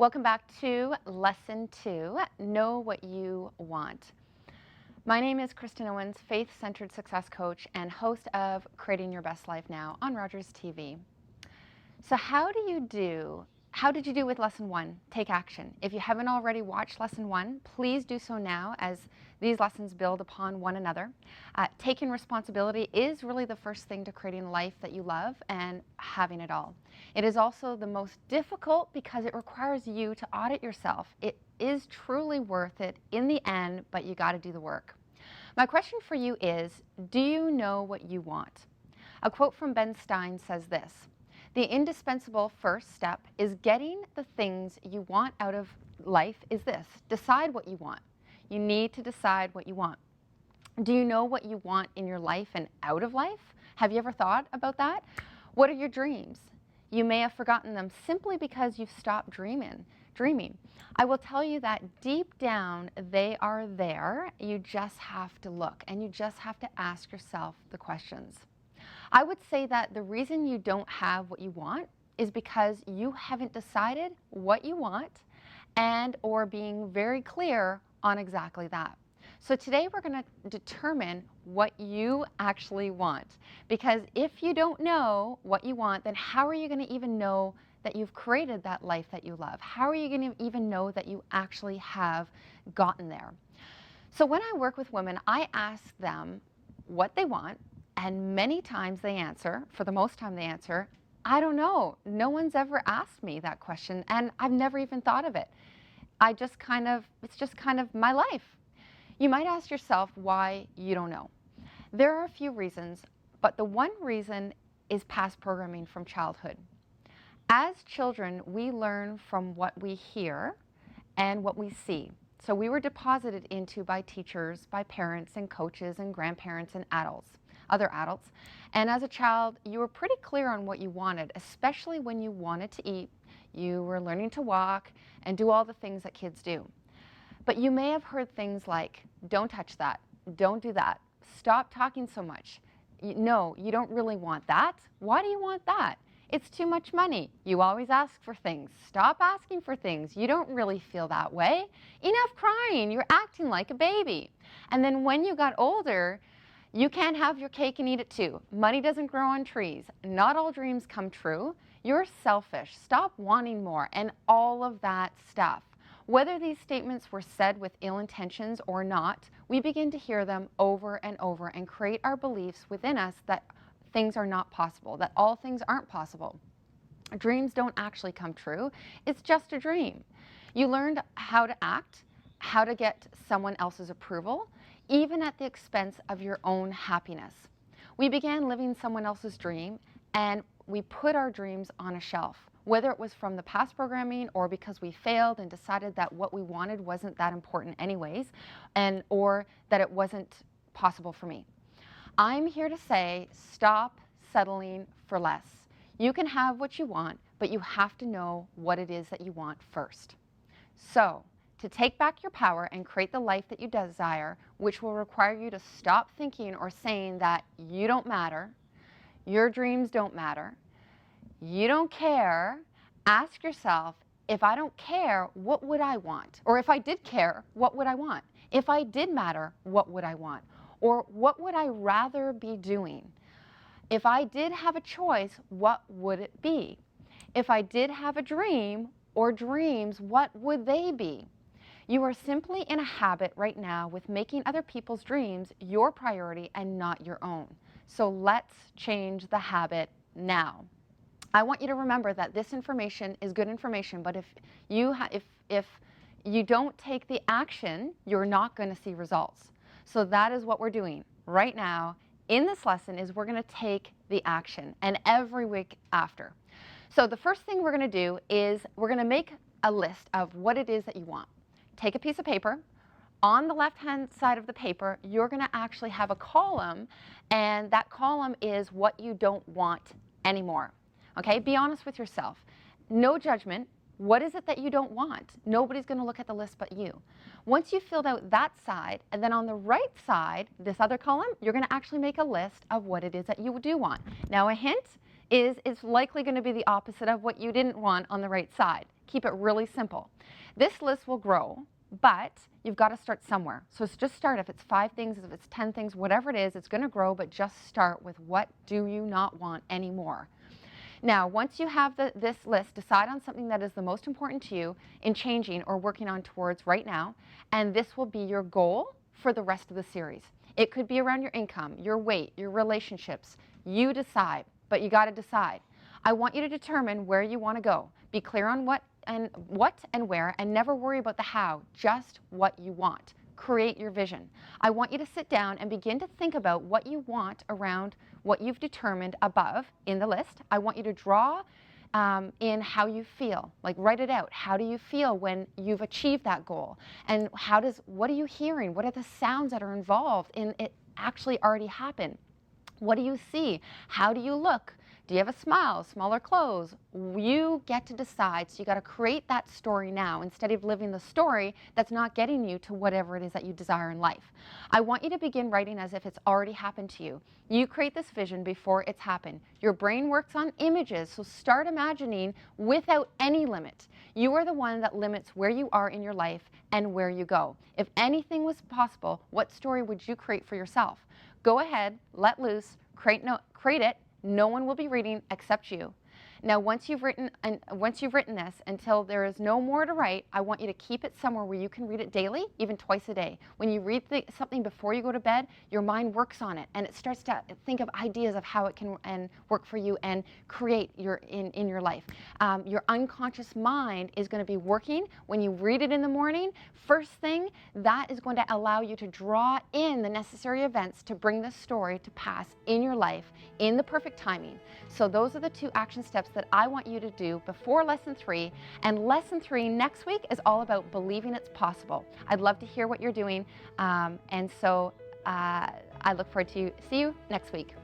Welcome back to Lesson 2, Know What You Want. My name is Kristen Owens, faith-centered success coach and host of Creating Your Best Life Now on Rogers TV. So how did you do with Lesson 1? Take action. If you haven't already watched Lesson 1, please do so now as these lessons build upon one another. Taking responsibility is really the first thing to creating a life that you love and having it all. It is also the most difficult because it requires you to audit yourself. It is truly worth it in the end, but you got to do the work. My question for you is, do you know what you want? A quote from Ben Stein says this: "The indispensable first step is getting the things you want out of life is this: decide what you want." You need to decide what you want. Do you know what you want in your life and out of life? Have you ever thought about that? What are your dreams? You may have forgotten them simply because you've stopped dreaming. I will tell you that deep down they are there. You just have to look and you just have to ask yourself the questions. I would say that the reason you don't have what you want is because you haven't decided what you want and or being very clear on exactly that. So today we're going to determine what you actually want, because if you don't know what you want, then how are you going to even know that you've created that life that you love? How are you going to even know that you actually have gotten there? So when I work with women, I ask them what they want, and many times they answer, for the most time they answer, "I don't know. No one's ever asked me that question, and I've never even thought of it. It's just kind of my life." You might ask yourself why you don't know. There are a few reasons, but the one reason is past programming from childhood. As children, we learn from what we hear and what we see. So we were deposited into by teachers, by parents and coaches and grandparents and other adults. And as a child, you were pretty clear on what you wanted, especially when you wanted to eat. You were learning to walk and do all the things that kids do. But you may have heard things like, "Don't touch that, don't do that, stop talking so much. No, you don't really want that. Why do you want that? It's too much money. You always ask for things. Stop asking for things. You don't really feel that way. Enough crying. You're acting like a baby." And then when you got older, "You can't have your cake and eat it too. Money doesn't grow on trees. Not all dreams come true. You're selfish. Stop wanting more," and all of that stuff. Whether these statements were said with ill intentions or not, we begin to hear them over and over and create our beliefs within us that things are not possible, that all things aren't possible. Dreams don't actually come true. It's just a dream. You learned how to act, how to get someone else's approval, even at the expense of your own happiness. We began living someone else's dream, and we put our dreams on a shelf, whether it was from the past programming or because we failed and decided that what we wanted wasn't that important anyways, or that it wasn't possible for me. I'm here to say, stop settling for less. You can have what you want, but you have to know what it is that you want first. So, to take back your power and create the life that you desire, which will require you to stop thinking or saying that you don't matter, your dreams don't matter, you don't care, ask yourself, if I don't care, what would I want? Or if I did care, what would I want? If I did matter, what would I want? Or what would I rather be doing? If I did have a choice, what would it be? If I did have a dream or dreams, what would they be? You are simply in a habit right now with making other people's dreams your priority and not your own. So let's change the habit now. I want you to remember that this information is good information, but if you don't take the action, you're not going to see results. So that is what we're doing right now in this lesson, is we're going to take the action, and every week after. So the first thing we're going to do is we're going to make a list of what it is that you want. Take a piece of paper. On the left-hand side of the paper, you're going to actually have a column, and that column is what you don't want anymore. Okay, be honest with yourself. No judgment. What is it that you don't want? Nobody's going to look at the list but you. Once you've filled out that side, and then on the right side, this other column, you're going to actually make a list of what it is that you do want. Now, a hint, is likely going to be the opposite of what you didn't want on the right side. Keep it really simple. This list will grow, but you've got to start somewhere. So just start. If it's 5 things, if it's 10 things, whatever it is, it's going to grow, but just start with what do you not want anymore. Now, once you have this list, decide on something that is the most important to you in changing or working on towards right now, and this will be your goal for the rest of the series. It could be around your income, your weight, your relationships. You decide, but you got to decide. I want you to determine where you want to go. Be clear on what and where, and never worry about the how, just what you want. Create your vision. I want you to sit down and begin to think about what you want around what you've determined above in the list. I want you to draw in how you feel, like write it out. How do you feel when you've achieved that goal? And what are you hearing? What are the sounds that are involved in it actually already happen? What do you see? How do you look? Do you have a smile, smaller clothes? You get to decide, so you got to create that story now instead of living the story that's not getting you to whatever it is that you desire in life. I want you to begin writing as if it's already happened to you. You create this vision before it's happened. Your brain works on images, so start imagining without any limit. You are the one that limits where you are in your life and where you go. If anything was possible, what story would you create for yourself? Go ahead, let loose, create it. No one will be reading except you. Now, once you've written this, until there is no more to write, I want you to keep it somewhere where you can read it daily, even twice a day. When you read something before you go to bed, your mind works on it, and it starts to think of ideas of how it can work for you and create in your life. Your unconscious mind is going to be working when you read it in the morning. First thing, that is going to allow you to draw in the necessary events to bring this story to pass in your life in the perfect timing. So those are the 2 action steps that I want you to do before lesson 3. And lesson 3 next week is all about believing it's possible. I'd love to hear what you're doing. And so I look forward to see you next week.